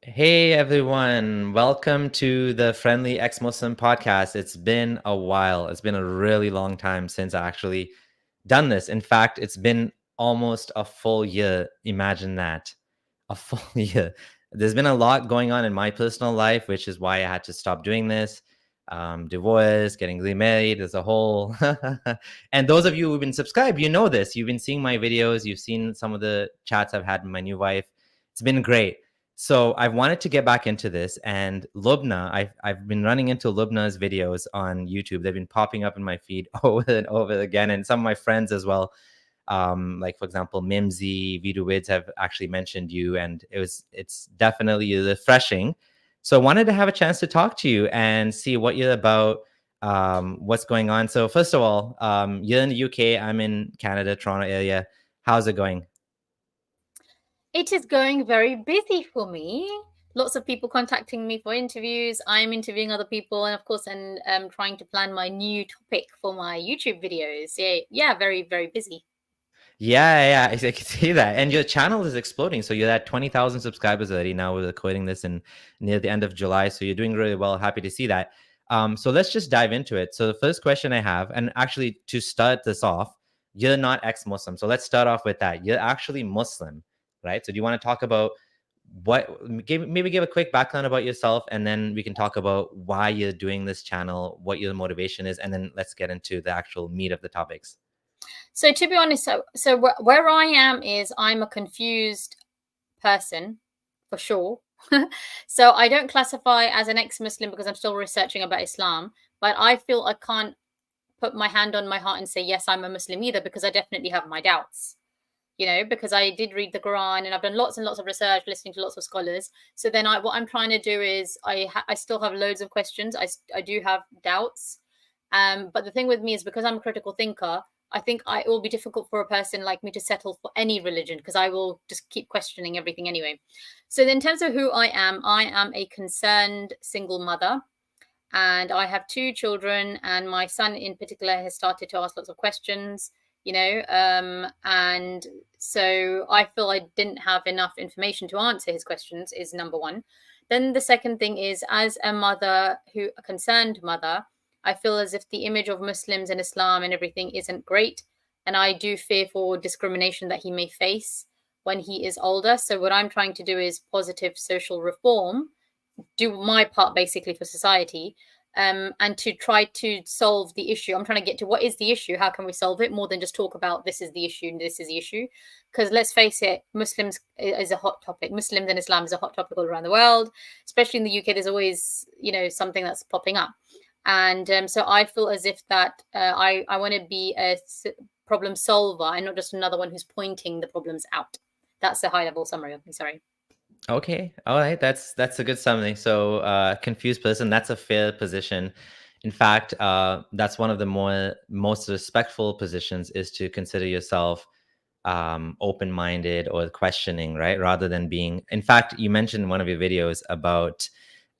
Hey everyone, welcome to the Friendly Ex-Muslim podcast. It's been a while. It's been a really long time since I actually done this. In fact, it's been almost a full year. Imagine that. A full year. There's been a lot going on in my personal life, which is why I had to stop doing this. Divorce, getting remarried, there's a whole and those of you who've been subscribed, you know this. You've been seeing my videos, you've seen some of the chats I've had with my new wife. It's been great. So I wanted to get back into this, and Lubna, I've been running into Lubna's videos on YouTube. They've been popping up in my feed over and over again, and some of my friends as well. Like for example, Mimsy, Vidu Wids have actually mentioned you, and it's definitely refreshing. So I wanted to have a chance to talk to you and see what you're about, what's going on. So first of all, you're in the UK, I'm in Canada, Toronto area. How's it going? It is going very busy for me. Lots of people contacting me for interviews. I'm interviewing other people, and of course, trying to plan my new topic for my YouTube videos. Yeah, very, very busy. Yeah, I can see that. And your channel is exploding. So you're at 20,000 subscribers already. Now we're recording this in near the end of July. So you're doing really well. Happy to see that. So let's just dive into it. So the first question I have, and actually to start this off, you're not ex-Muslim. So let's start off with that. You're actually Muslim, right? So do you want to talk about maybe give a quick background about yourself, and then we can talk about why you're doing this channel, what your motivation is, and then let's get into the actual meat of the topics. So to be honest, where I am is I'm a confused person for sure. So I don't classify as an ex-Muslim because I'm still researching about Islam, but I feel I can't put my hand on my heart and say yes, I'm a Muslim either, because I definitely have my doubts. Because I did read the Quran and I've done lots and lots of research, listening to lots of scholars. So then what I'm trying to do is I still have loads of questions. I do have doubts. But the thing with me is, because I'm a critical thinker, I think it will be difficult for a person like me to settle for any religion, because I will just keep questioning everything anyway. So in terms of who I am a concerned single mother, and I have two children, and my son in particular has started to ask lots of questions, and so I feel I didn't have enough information to answer his questions, is number one. Then the second thing is, as a concerned mother, I feel as if the image of Muslims and Islam and everything isn't great, and I do fear for discrimination that he may face when he is older. So what I'm trying to do is positive social reform, do my part basically for society, and to try to solve the issue. I'm trying to get to what is the issue, how can we solve it, more than just talk about this is the issue and this is the issue. Because let's face it, Muslims is a hot topic. Muslims and Islam is a hot topic all around the world, especially in the UK. There's always something that's popping up, and so I feel as if that I want to be a problem solver and not just another one who's pointing the problems out. That's the high level summary of me. Sorry. Okay. All right. That's a good summary. So, confused person, that's a fair position. In fact, that's one of the most respectful positions, is to consider yourself open-minded or questioning, right? Rather than being, in fact, you mentioned in one of your videos about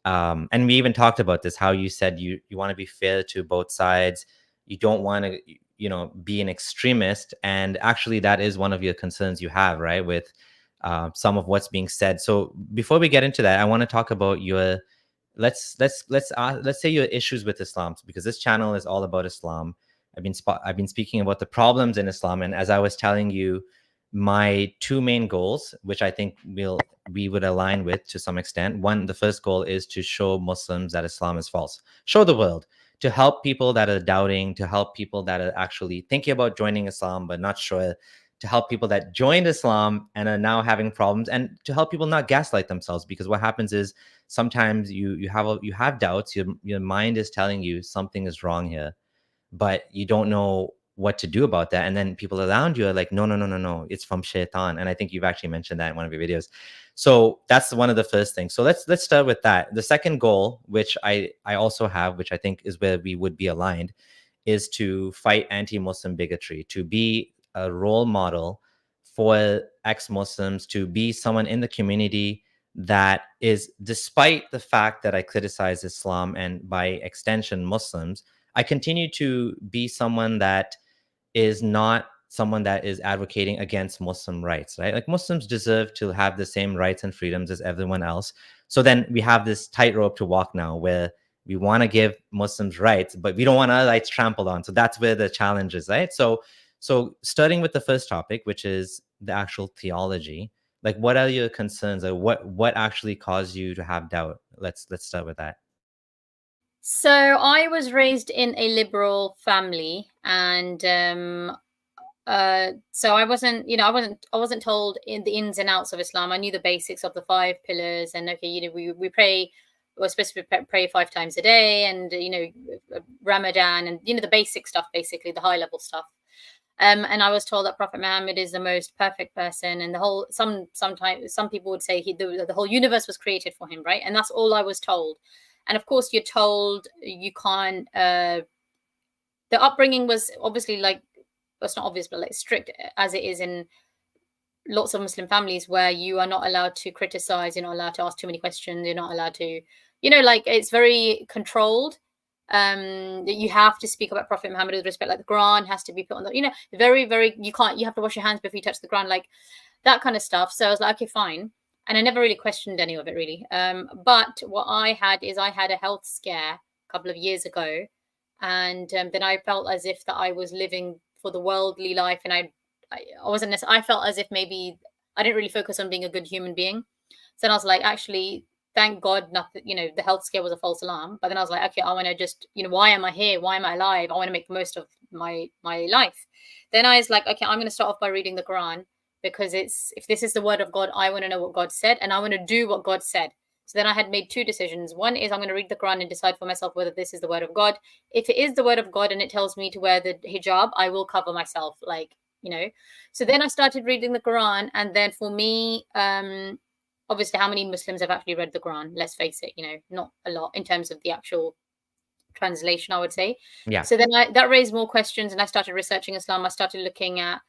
and we even talked about this, how you said you want to be fair to both sides. You don't want to, be an extremist. And actually that is one of your concerns you have, right? With some of what's being said. So before we get into that, I want to talk about your let's say your issues with Islam, because this channel is all about Islam. I've been speaking about the problems in Islam, and as I was telling you, my two main goals, which I think we would align with to some extent. One, the first goal is to show Muslims that Islam is false, show the world, to help people that are doubting, to help people that are actually thinking about joining Islam but not sure, to help people that joined Islam and are now having problems, and to help people not gaslight themselves. Because what happens is sometimes you have doubts, your mind is telling you something is wrong here, but you don't know what to do about that. And then people around you are like, no, no, no, no, no, it's from shaitan. And I think you've actually mentioned that in one of your videos. So that's one of the first things. So let's start with that. The second goal, which I also have, which I think is where we would be aligned, is to fight anti-Muslim bigotry, to be a role model for ex-Muslims, to be someone in the community that is, despite the fact that I criticize Islam and by extension Muslims, I continue to be someone that is not someone that is advocating against Muslim rights, right? Like Muslims deserve to have the same rights and freedoms as everyone else. So then we have this tightrope to walk now where we want to give Muslims rights, but we don't want our rights trampled on. So that's where the challenge is, right? So starting with the first topic, which is the actual theology, like what are your concerns? Or what actually caused you to have doubt? Let's start with that. So I was raised in a liberal family, and so I wasn't, I wasn't told in the ins and outs of Islam. I knew the basics of the 5 pillars, and okay, we pray. We're supposed to pray 5 times a day, and Ramadan, and the basic stuff, basically the high level stuff. And I was told that Prophet Muhammad is the most perfect person, and the whole sometimes some people would say the whole universe was created for him, right? And that's all I was told. And of course, you're told you can't. The upbringing was obviously like, well, it's not obvious, but like strict as it is in lots of Muslim families, where you are not allowed to criticize, you're not allowed to ask too many questions, you're not allowed to, like it's very controlled. You have to speak about Prophet Muhammad with respect, like the Quran has to be put on the, very, very, you have to wash your hands before you touch the Quran, like that kind of stuff. So I was like, okay, fine. And I never really questioned any of it, really. But what I had a health scare a couple of years ago. And then I felt as if that I was living for the worldly life. And I wasn't, I felt as if maybe I didn't really focus on being a good human being. So then I was like, actually, thank God, nothing, the health scare was a false alarm. But then I was like, okay, I want to just, why am I here? Why am I alive? I want to make the most of my life. Then I was like, okay, I'm going to start off by reading the Quran, because if this is the word of God, I want to know what God said, and I want to do what God said. So then I had made 2 decisions. One is I'm going to read the Quran and decide for myself whether this is the word of God. If it is the word of God and it tells me to wear the hijab, I will cover myself, So then I started reading the Quran, and then for me, obviously, how many Muslims have actually read the Quran? Let's face it, not a lot in terms of the actual translation, I would say. Yeah. So then that raised more questions, and I started researching Islam. I started looking at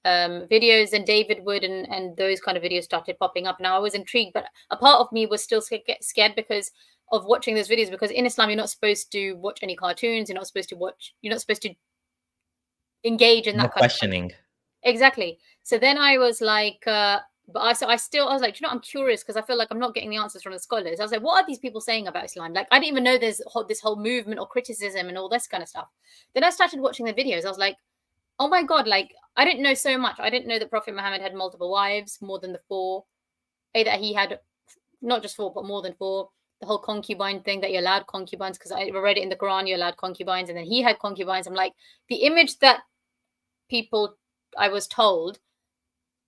videos, and David Wood and those kind of videos started popping up. Now I was intrigued, but a part of me was still scared because of watching those videos, because in Islam you're not supposed to watch any cartoons, you're not supposed to engage in that kind questioning. Of exactly. So then I was like, but I was like, I'm curious, because I feel like I'm not getting the answers from the scholars. I was like, what are these people saying about Islam? Like, I didn't even know there's this whole movement or criticism and all this kind of stuff. Then I started watching the videos. I was like, oh my God, like, I didn't know so much. I didn't know that Prophet Muhammad had multiple wives, more than the 4. That he had not just 4, but more than 4. The whole concubine thing, that you're allowed concubines, because I read it in the Quran, you're allowed concubines, and then he had concubines. I'm like, the image that I was told,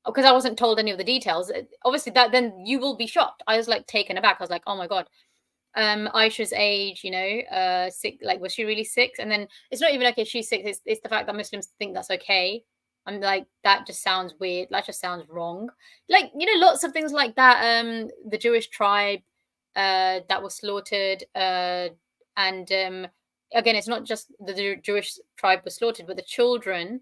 because I wasn't told any of the details, obviously that then you will be shocked. I was like taken aback. I was like, oh my God. Aisha's age, 6, like, was she really 6? And then it's not even okay, she's 6, it's the fact that Muslims think that's okay. I'm like, that just sounds weird, that just sounds wrong. Like, lots of things like that. The Jewish tribe that was slaughtered, and again, it's not just the Jewish tribe was slaughtered, but the children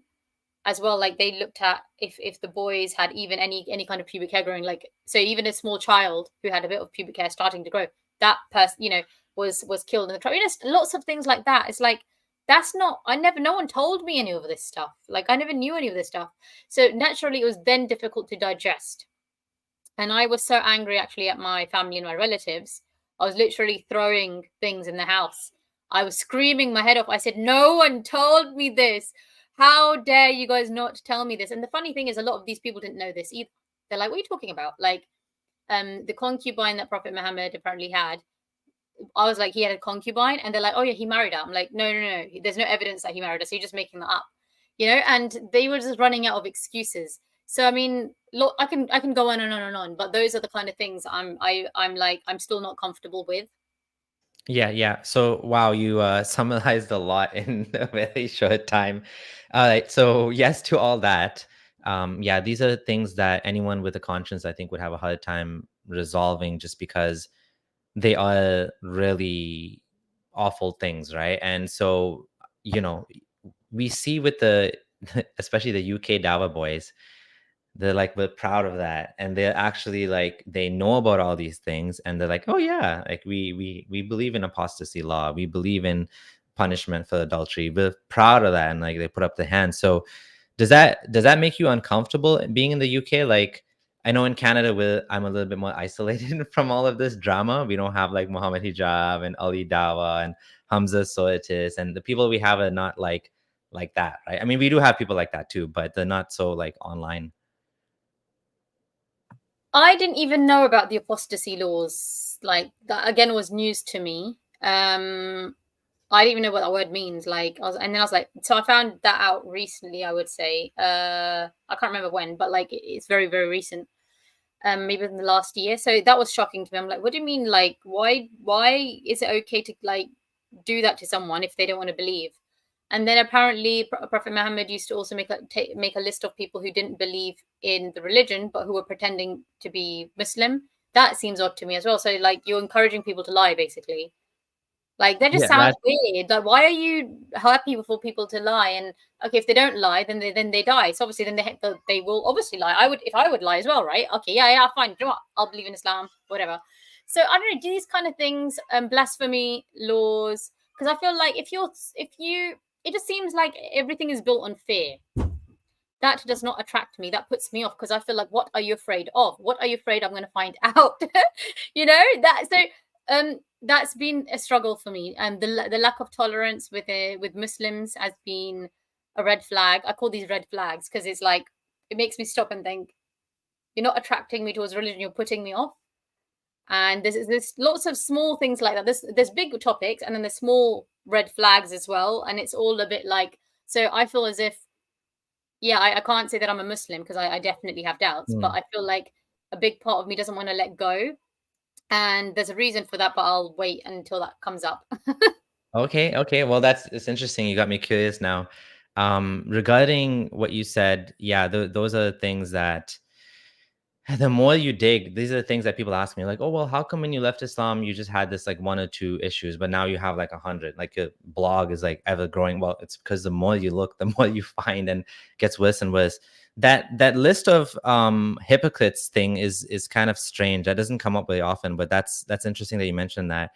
as well. Like, they looked at if the boys had even any kind of pubic hair growing, like, so even a small child who had a bit of pubic hair starting to grow, that person, was killed in the trial. Lots of things like that. It's like, no one told me any of this stuff. Like, I never knew any of this stuff. So naturally, it was then difficult to digest. And I was so angry, actually, at my family and my relatives. I was literally throwing things in the house. I was screaming my head off. I said, no one told me this. How dare you guys not tell me this? And the funny thing is, a lot of these people didn't know this either. They're like, what are you talking about? Like, the concubine that Prophet Muhammad apparently had, I was like, he had a concubine, and they're like, oh yeah, he married her. I'm like, no, there's no evidence that he married her, so you're just making that up, and they were just running out of excuses. So I mean, look, I can go on and on and on, but those are the kind of things I'm still not comfortable with. Yeah. So wow, you summarized a lot in a very short time. All right. So yes to all that. Yeah, these are things that anyone with a conscience, I think, would have a hard time resolving, just because they are really awful things, right? And so, we see with the especially the UK Dawa boys, they're like, we're proud of that, and they're actually like, they know about all these things, and they're like, oh yeah, like we believe in apostasy law, we believe in punishment for adultery, we're proud of that, and like they put up the hands. So Does that make you uncomfortable being in the UK? Like, I know in Canada, I'm a little bit more isolated from all of this drama. We don't have like Muhammad Hijab and Ali Dawa and Hamza Soetis, and the people we have are not like that, right? I mean, we do have people like that too, but they're not so like online. I didn't even know about the apostasy laws. Like that again was news to me. I didn't even know what that word means. And then I was like, so I found that out recently. I would say, I can't remember when, but like it's very, very recent. Maybe in the last year. So that was shocking to me. I'm like, what do you mean? Like, why is it okay to like do that to someone if they don't want to believe? And then apparently, Prophet Muhammad used to also make a list of people who didn't believe in the religion but who were pretending to be Muslim. That seems odd to me as well. So like, you're encouraging people to lie, basically. Like that just Yeah, sounds weird. Like, why are you happy for people to lie? And okay, if they don't lie, then they die. So obviously, then they will obviously lie. I would lie as well, right? Okay, yeah, fine. You know what? I'll believe in Islam, whatever. So I don't know. Do these kind of things, blasphemy laws? Because I feel like if you, it just seems like everything is built on fear. That does not attract me. That puts me off because I feel like, what are you afraid of? What are you afraid I'm going to find out? That's been a struggle for me, and the lack of tolerance with Muslims has been a red flag. I call these red flags because it's like it makes me stop and think, you're not attracting me towards religion, you're putting me off. And there's lots of small things like that. There's big topics and then there's small red flags as well, and it's all a bit like, so I feel as if, yeah, I can't say that I'm a Muslim because I definitely have doubts, but I feel like a big part of me doesn't want to let go. And there's a reason for that, but I'll wait until that comes up. Okay. Well, it's interesting. You got me curious now. Regarding what you said, yeah, those are things that the more you dig, these are the things that people ask me, like, oh, well, how come when you left Islam, you just had this like one or two issues, but now you have like 100, like your blog is like ever growing. Well, it's because the more you look, the more you find, and it gets worse and worse. That list of hypocrites thing is kind of strange. That doesn't come up very often, but that's interesting that you mentioned that.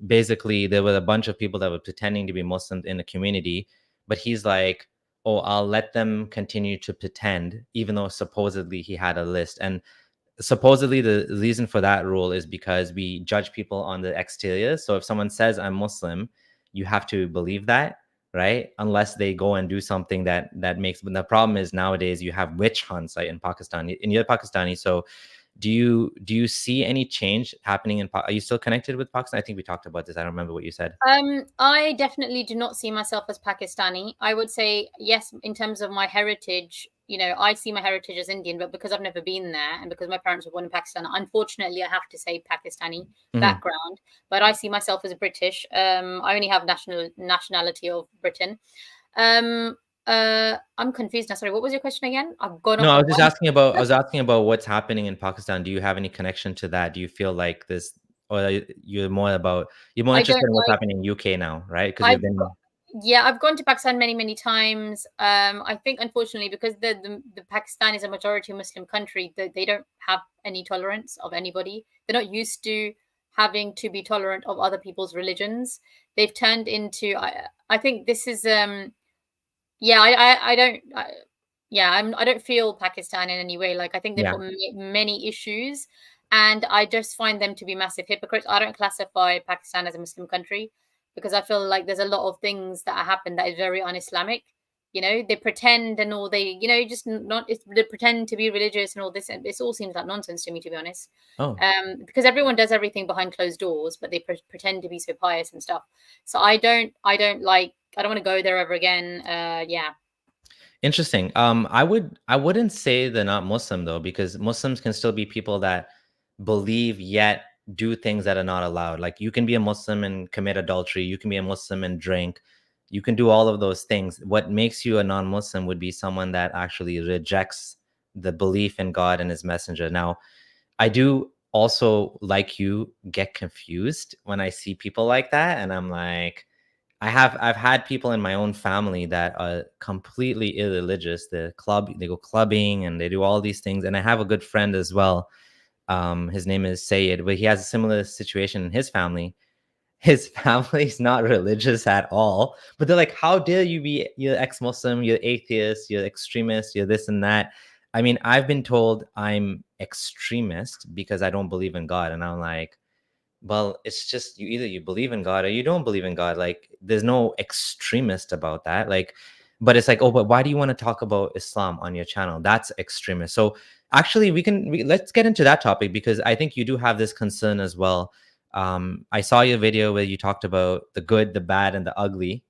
Basically there were a bunch of people that were pretending to be Muslims in the community, but he's like, oh, I'll let them continue to pretend, even though supposedly he had a list. And supposedly the reason for that rule is because we judge people on the exterior. So if someone says I'm Muslim, you have to believe that, right? Unless they go and do something that makes. But the problem is nowadays you have witch hunts, like in Pakistan. And you're Pakistani, so do you see any change happening are you still connected with Pakistan? I think we talked about this. I don't remember what you said. I definitely do not see myself as Pakistani. I would say yes, in terms of my heritage, I see my heritage as Indian, but because I've never been there and because my parents were born in Pakistan, unfortunately, I have to say Pakistani background. But I see myself as British. I only have nationality of Britain. I'm confused now. Sorry, what was your question again? I've gone No, off I on was just one. asking about what's happening in Pakistan. Do you have any connection to that? Do you feel like this, or you're more I interested don't in what's like. happening in UK now, right? Because you've I've been. Yeah, I've gone to Pakistan many, many times. I think unfortunately because the Pakistan is a majority Muslim country, they don't have any tolerance of anybody. They're not used to having to be tolerant of other people's religions. They've turned into. I think this is. Yeah, I don't. I don't feel Pakistan in any way. Like I think they've Yeah. got many issues, and I just find them to be massive hypocrites. I don't classify Pakistan as a Muslim country because I feel like there's a lot of things that happen that is very un-Islamic. They pretend and all they, just not they pretend to be religious and all this, and this all seems like nonsense to me, to be honest. Oh, Because everyone does everything behind closed doors, but they pretend to be so pious and stuff. So I don't like. I don't want to go there ever again. Yeah. interesting. I wouldn't say they're not Muslim though, because Muslims can still be people that believe yet do things that are not allowed. Like you can be a Muslim and commit adultery. You can be a Muslim and drink. You can do all of those things. What makes you a non-Muslim would be someone that actually rejects the belief in God and His messenger. Now, I do also, like you, get confused when I see people like that, and I'm like, I've had people in my own family that are completely irreligious. They go clubbing and they do all these things. And I have a good friend as well. His name is Sayed, but he has a similar situation in his family. his family's not religious at all, but they're like, how dare you be, you're ex-Muslim, you're atheist, you're extremist, you're this and that. I mean, I've been told I'm extremist because I don't believe in God. And I'm like, well, it's just you, either you believe in God or you don't believe in God. Like, there's no extremist about that. Like, but it's like, oh, but why do you want to talk about Islam on your channel? That's extremist. So actually, let's get into that topic, because I think you do have this concern as well. I saw your video where you talked about the good, the bad, and the ugly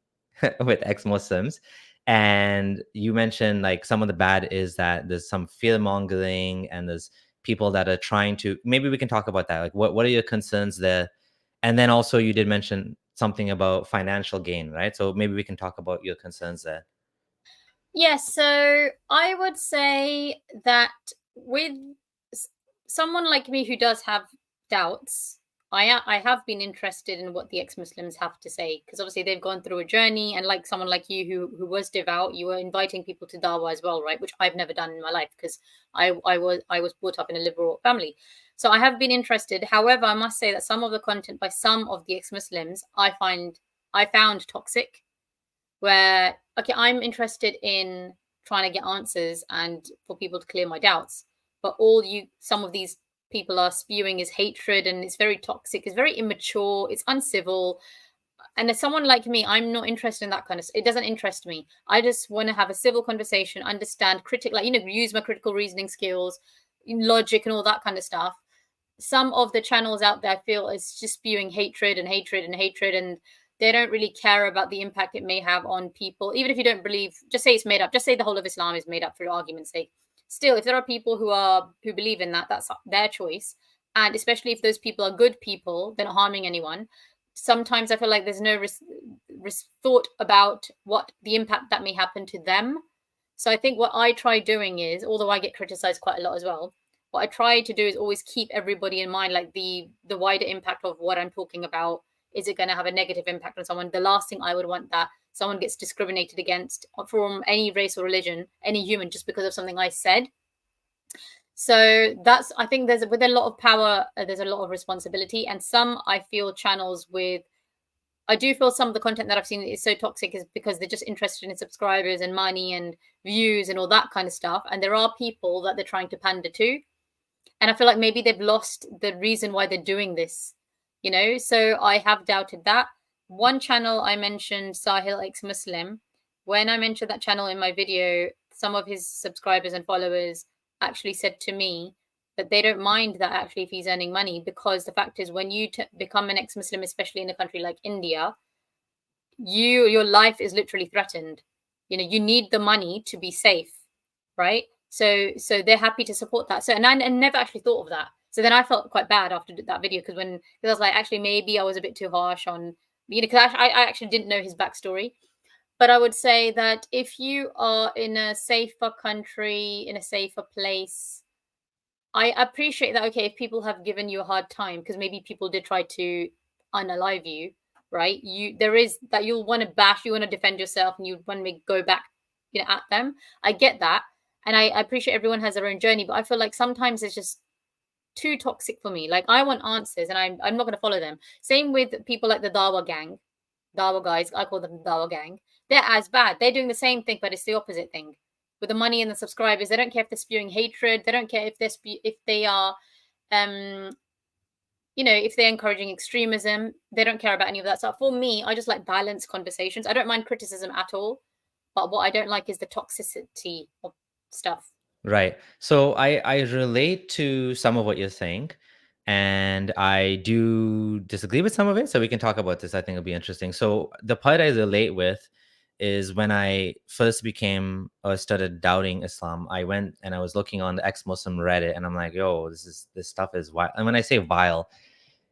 with ex-Muslims. And you mentioned like some of the bad is that there's some fear mongering and there's people that are trying to, maybe we can talk about that. Like what are your concerns there? And then also you did mention something about financial gain, right? So maybe we can talk about your concerns there. Yes, so I would say that with someone like me who does have doubts, I have been interested in what the ex-Muslims have to say, because obviously they've gone through a journey, and like someone like you who was devout, you were inviting people to dawah as well, right? Which I've never done in my life, because I was brought up in a liberal family. So I have been interested. However, I must say that some of the content by some of the ex-Muslims I found toxic, where okay, I'm interested in trying to get answers and for people to clear my doubts, but some of these people are spewing is hatred, and it's very toxic, it's very immature, it's uncivil. And as someone like me, I'm not interested in that kind of, it doesn't interest me. I just want to have a civil conversation, understand, like, use my critical reasoning skills, logic and all that kind of stuff. Some of the channels out there I feel is just spewing hatred and hatred and hatred, and they don't really care about the impact it may have on people. Even if you don't believe, just say it's made up, just say the whole of Islam is made up for argument's sake. Still, if there are people who believe in that, that's their choice. And especially if those people are good people, they're not harming anyone. Sometimes I feel like there's no thought about what the impact that may happen to them. So I think what I try doing is, although I get criticized quite a lot as well, what I try to do is always keep everybody in mind, like the wider impact of what I'm talking about. Is it going to have a negative impact on someone? The last thing I would want that someone gets discriminated against from any race or religion, any human, just because of something I said. So that's, I think with a lot of power, there's a lot of responsibility. And some, I feel, channels I do feel some of the content that I've seen is so toxic is because they're just interested in subscribers and money and views and all that kind of stuff. And there are people that they're trying to pander to. And I feel like maybe they've lost the reason why they're doing this. So I have doubted that. One channel I mentioned, Sahil ExMuslim, when I mentioned that channel in my video, some of his subscribers and followers actually said to me that they don't mind that actually if he's earning money, because the fact is when you become an ex-Muslim, especially in a country like India, your life is literally threatened. You need the money to be safe, right? So they're happy to support that. So and I never actually thought of that. So then I felt quite bad after that video, because I was like, actually, maybe I was a bit too harsh on, because I actually didn't know his backstory. But I would say that if you are in a safer country, in a safer place, I appreciate that. Okay, if people have given you a hard time, because maybe people did try to unalive you, right? There is that you'll want to bash, you want to defend yourself, and you want to go back, at them. I get that, and I appreciate everyone has their own journey, but I feel like sometimes it's just too toxic for me. Like, I want answers, and I'm not going to follow them. Same with people like the Dawa gang, Dawa guys. I call them Dawa gang. They're as bad. They're doing the same thing, but it's the opposite thing. With the money and the subscribers, they don't care if they're spewing hatred. They don't care if they are, if they're encouraging extremism. They don't care about any of that stuff. For me, I just like balanced conversations. I don't mind criticism at all, but what I don't like is the toxicity of stuff. Right. So I relate to some of what you're saying, and I do disagree with some of it. So we can talk about this. I think it'll be interesting. So the part I relate with is when I first became or started doubting Islam, I went and I was looking on the ex-Muslim Reddit, and I'm like, yo, this stuff is vile. And when I say vile,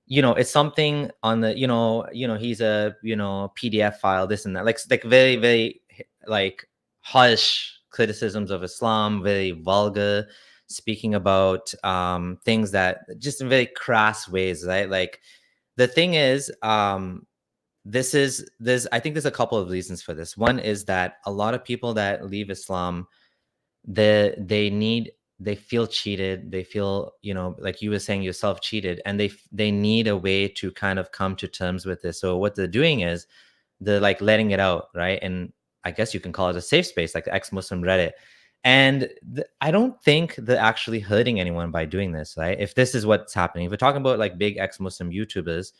it's something on the, he's a, PDF file, this and that, like very, very like harsh criticisms of Islam, very vulgar, speaking about things that just in very crass ways, right? Like the thing is, I think there's a couple of reasons for this. One is that a lot of people that leave Islam, they need they feel cheated, they feel, you know, like you were saying, yourself cheated, and they need a way to kind of come to terms with this. So what they're doing is they're like letting it out, right? And I guess you can call it a safe space, like the ex-Muslim Reddit. And I don't think they're actually hurting anyone by doing this, right? If this is what's happening, if we're talking about like big ex-Muslim YouTubers,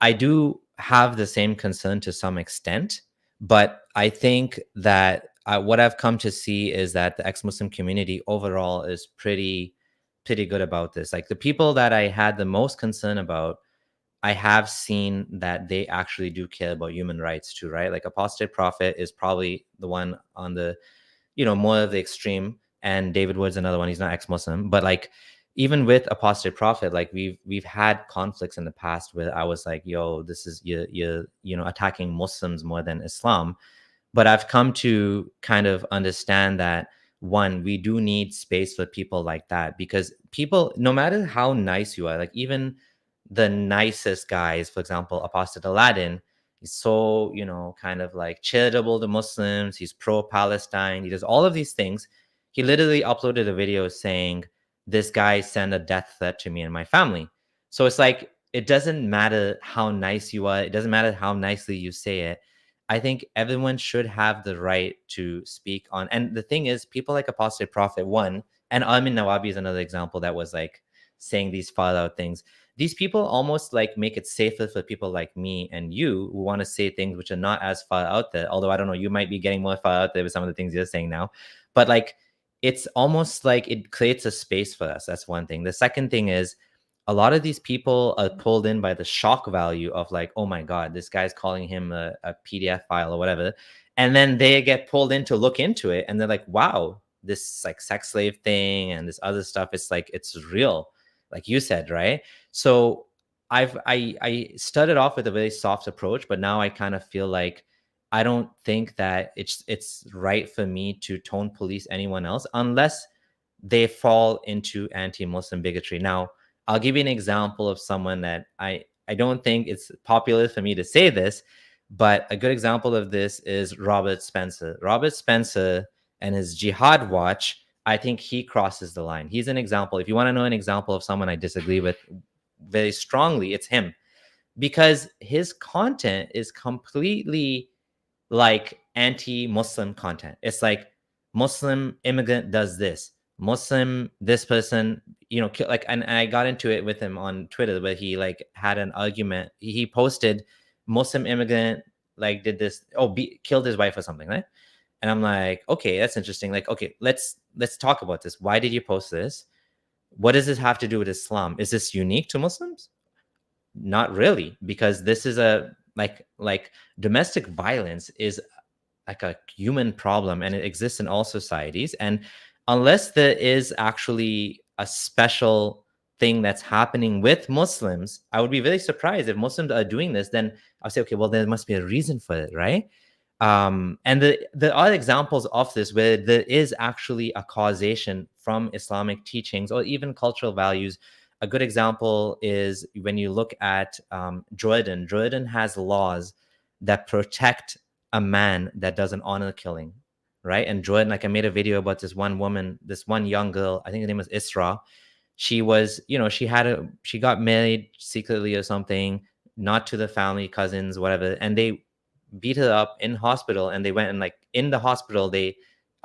I do have the same concern to some extent, but I think that what I've come to see is that the ex-Muslim community overall is pretty good about this. Like the people that I had the most concern about, I have seen that they actually do care about human rights too, right? Like Apostate Prophet is probably the one on the, you know, more of the extreme, and David Wood's another one. He's not ex-Muslim, but like even with Apostate Prophet, like we've had conflicts in the past where I was like, yo, this is you're you know, attacking Muslims more than Islam. But I've come to kind of understand that, one, we do need space for people like that, because people, no matter how nice you are, like even the nicest guys, for example, Apostate Aladdin, he's so, you know, kind of like charitable to Muslims. He's pro-Palestine. He does all of these things. He literally uploaded a video saying, this guy sent a death threat to me and my family. So it's like, it doesn't matter how nice you are. It doesn't matter how nicely you say it. I think everyone should have the right to speak on. And the thing is, people like Apostate Prophet, one, and Armin Nawabi is another example that was like saying these far out things. These people almost like make it safer for people like me and you who want to say things which are not as far out there. Although I don't know, you might be getting more far out there with some of the things you're saying now. But like, it's almost like it creates a space for us. That's one thing. The second thing is, a lot of these people are pulled in by the shock value of like, oh my God, this guy's calling him a PDF file or whatever. And then they get pulled in to look into it. And they're like, wow, this like sex slave thing and this other stuff, it's like, it's real, like you said, right? So I started off with a very soft approach, but now I kind of feel like I don't think that it's right for me to tone police anyone else unless they fall into anti-Muslim bigotry. Now, I'll give you an example of someone that I don't think it's popular for me to say this, but a good example of this is Robert Spencer. Robert Spencer and his jihad watch, I think he crosses the line. He's an example. If you want to know an example of someone I disagree with very strongly, it's him, because his content is completely like anti-Muslim content. It's like Muslim immigrant does this, Muslim this person, you know, like, and I got into it with him on Twitter where he like had an argument. He posted Muslim immigrant like did this, killed his wife or something, right? And I'm like, okay, that's interesting. Like, okay, let's talk about this. Why did you post this? What does this have to do with Islam? Is this unique to Muslims? Not really, because this is a like domestic violence is like a human problem and it exists in all societies. And unless there is actually a special thing that's happening with Muslims, I would be very surprised if Muslims are doing this. Then I'll say, okay, well, there must be a reason for it, right? And there are examples of this where there is actually a causation from Islamic teachings or even cultural values. A good example is when you look at Jordan. Jordan has laws that protect a man that doesn't honor killing, right? And Jordan, like I made a video about this one woman, this one young girl, I think her name was Isra. She was, you know, she got married secretly or something, not to the family, cousins, whatever. And they beat her up in hospital, and they went and like in the hospital, they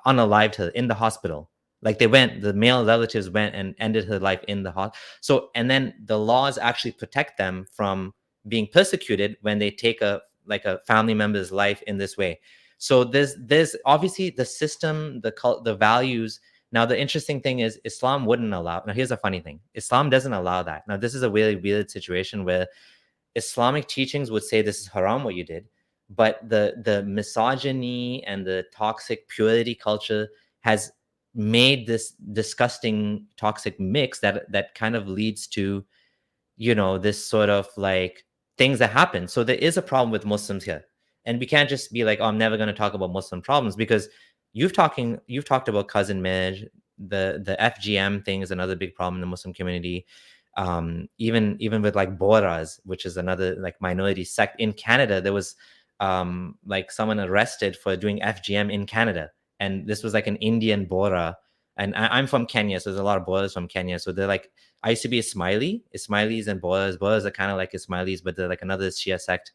unalived her in the hospital. Like the male relatives went and ended her life in the hospital. So, and then the laws actually protect them from being persecuted when they take a family member's life in this way. So there's obviously the system, the values. Now, the interesting thing is Islam wouldn't allow. Now, here's a funny thing. Islam doesn't allow that. Now, this is a really weird situation where Islamic teachings would say this is haram what you did, but the misogyny and the toxic purity culture has made this disgusting toxic mix that kind of leads to, you know, this sort of like things that happen. So there is a problem with Muslims here, and we can't just be like, oh, I'm never going to talk about Muslim problems, because you've talked about cousin marriage. The FGM thing is another big problem in the Muslim community. Even with like Bohras, which is another like minority sect in Canada. There was like someone arrested for doing FGM in Canada, and this was like an Indian Bohra And I'm from Kenya, so there's a lot of boilers from Kenya. So they're like, I used to be a Ismailis and boilers. Boilers are kind of like Ismailis, but they're like another Shia sect.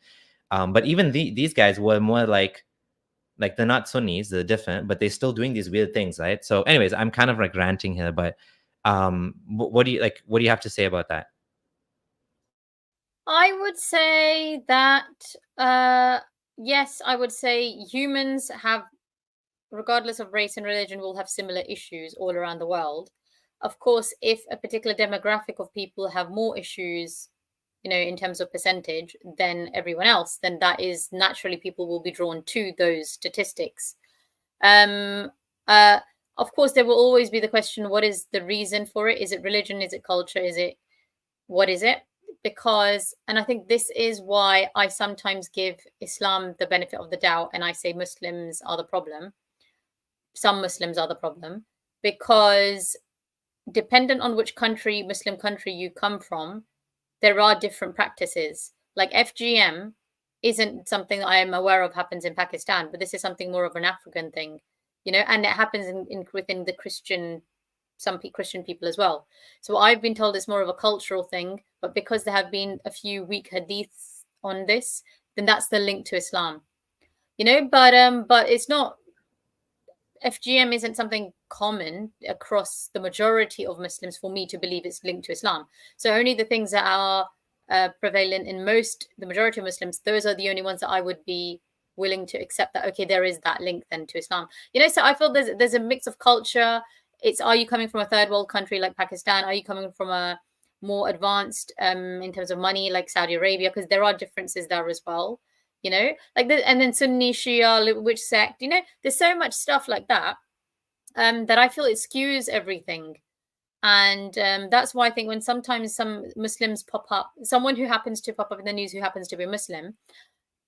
But even these guys were more like they're not Sunnis, they're different, but they're still doing these weird things, right? So, anyways, I'm kind of like ranting here, but what do you have to say about that? I would say that yes, I would say humans have, regardless of race and religion, will have similar issues all around the world. Of course, if a particular demographic of people have more issues, in terms of percentage than everyone else, then that is naturally people will be drawn to those statistics. Of course, there will always be the question, what is the reason for it? Is it religion? Is it culture? What is it? Because, and I think this is why I sometimes give Islam the benefit of the doubt and I say Muslims are the problem. Some Muslims are the problem, because dependent on which Muslim country you come from, there are different practices. Like FGM isn't something I am aware of happens in Pakistan, but this is something more of an African thing, and it happens within the Christian people as well. So I've been told it's more of a cultural thing, but because there have been a few weak hadiths on this, then that's the link to Islam. But it's not, FGM isn't something common across the majority of Muslims for me to believe it's linked to Islam. So only the things that are prevalent in the majority of Muslims, those are the only ones that I would be willing to accept that, okay, there is that link then to Islam. So I feel there's a mix of culture. Are you coming from a third world country like Pakistan? Are you coming from a more advanced in terms of money like Saudi Arabia? Because there are differences there as well. And then Sunni, Shia, which sect, there's so much stuff like that, that I feel it skews everything. And that's why I think when sometimes some Muslims pop up, someone who happens to pop up in the news who happens to be Muslim,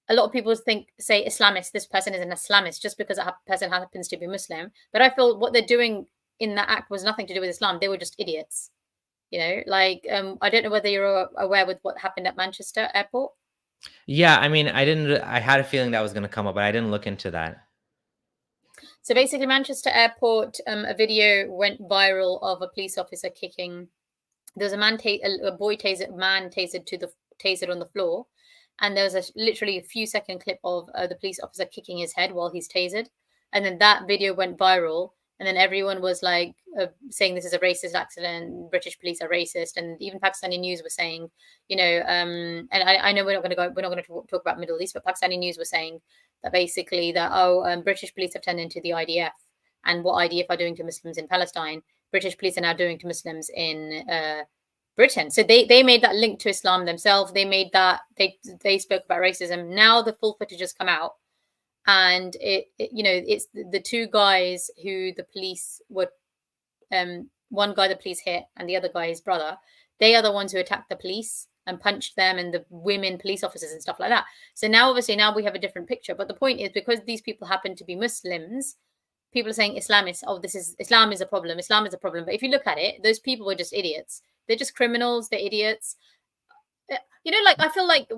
a lot of people say Islamist, this person is an Islamist just because that person happens to be Muslim. But I feel what they're doing in that act was nothing to do with Islam. They were just idiots. I don't know whether you're aware with what happened at Manchester Airport. Yeah, I mean, I had a feeling that was going to come up, but I didn't look into that. So basically, Manchester Airport, a video went viral of a police officer kicking. There's a man, a boy tasered on the floor, and there was literally a few second clip of the police officer kicking his head while he's tasered, and then that video went viral. And then everyone was like saying this is a racist accident. British police are racist, and even Pakistani news were saying, and I know we're not going to talk about Middle East, but Pakistani news were saying that basically that British police have turned into the IDF, and what IDF are doing to Muslims in Palestine, British police are now doing to Muslims in Britain. So they made that link to Islam themselves. They made that they spoke about racism. Now the full footage has come out. And it's the two guys who the police were, one guy the police hit and the other guy his brother. They are the ones who attacked the police and punched them and the women police officers and stuff like that. So now we have a different picture. But the point is, because these people happen to be Muslims, people are saying Islamists, Islam is a problem. Islam is a problem. But if you look at it, those people were just idiots. They're just criminals. They're idiots. I feel like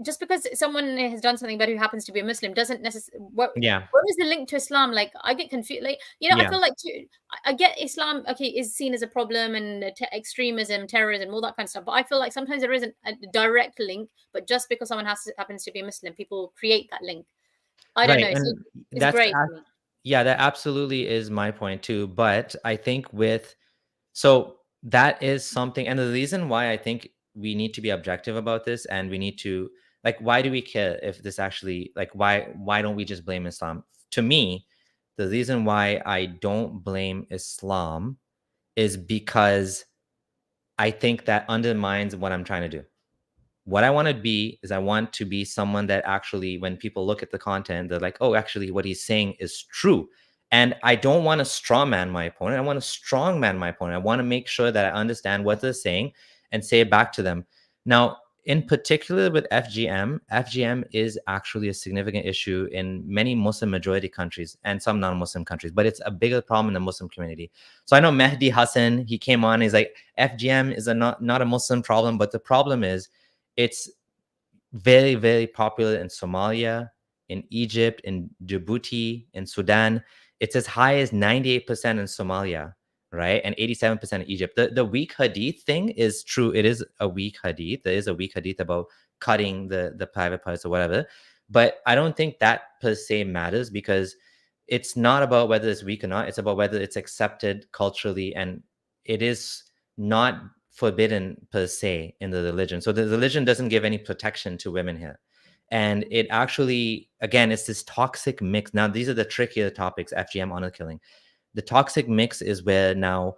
just because someone has done something bad who happens to be a Muslim doesn't necessarily. What is the link to Islam? Like, I get confused. Like, I feel like I get Islam, okay, is seen as a problem and extremism, terrorism, all that kind of stuff. But I feel like sometimes there isn't a direct link. But just because someone happens to be a Muslim, people create that link. I don't know. So it's great. Yeah, that absolutely is my point too. But I think so that is something, and the reason why I think we need to be objective about this, and we need to, like, why do we care if this actually, like, why don't we just blame Islam? To me, the reason why I don't blame Islam is because I think that undermines what I'm trying to do. What I want to be is I want to be someone that actually, when people look at the content, they're like, oh, actually what he's saying is true. And I don't want to strawman my opponent. I want to strongman my opponent. I want to make sure that I understand what they're saying and say it back to them. Now, in particular with FGM is actually a significant issue in many Muslim majority countries and some non-Muslim countries, but it's a bigger problem in the Muslim community. So I know Mehdi Hassan, he came on, he's like, FGM is not a Muslim problem, but the problem is it's very, very popular in Somalia, in Egypt, in Djibouti, in Sudan. It's as high as 98% in Somalia, right? And 87% in Egypt. The weak hadith thing is true. It is a weak hadith. There is a weak hadith about cutting the private parts or whatever. But I don't think that per se matters, because it's not about whether it's weak or not. It's about whether it's accepted culturally, and it is not forbidden per se in the religion. So the religion doesn't give any protection to women here. And it actually, again, it's this toxic mix. Now, these are the trickier topics, FGM, honor killing. The toxic mix is where now